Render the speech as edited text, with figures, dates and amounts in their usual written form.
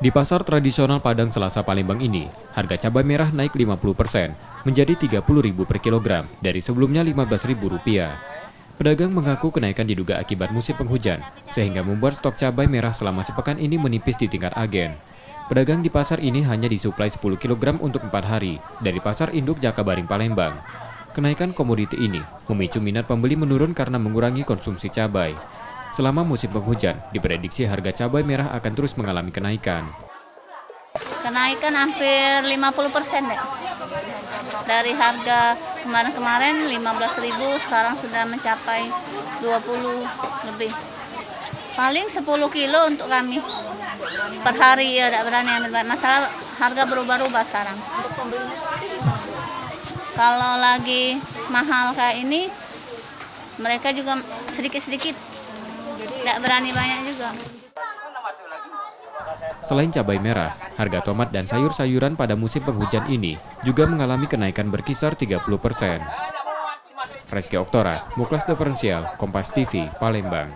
Di pasar tradisional Padang Selasa Palembang ini, harga cabai merah naik 50% menjadi Rp30.000 per kilogram dari sebelumnya Rp15.000. Pedagang mengaku kenaikan diduga akibat musim penghujan, sehingga membuat stok cabai merah selama sepekan ini menipis di tingkat agen. Pedagang di pasar ini hanya disuplai 10 kg untuk 4 hari dari pasar induk Jakabaring Palembang. Kenaikan komoditi ini memicu minat pembeli menurun karena mengurangi konsumsi cabai. Selama musim penghujan, diprediksi harga cabai merah akan terus mengalami kenaikan. Kenaikan hampir 50% deh. Dari harga kemarin-kemarin 15.000, sekarang sudah mencapai 20 lebih. Paling 10 kilo untuk kami. Per hari ya tidak berani ambil banyak. Masalah harga berubah-ubah sekarang. Kalau lagi mahal kayak ini, mereka juga sedikit-sedikit. Tidak berani banyak juga. Selain cabai merah, harga tomat dan sayur-sayuran pada musim penghujan ini juga mengalami kenaikan berkisar 30%. Reski Oktora, Muklas Diferensial, Kompas TV, Palembang.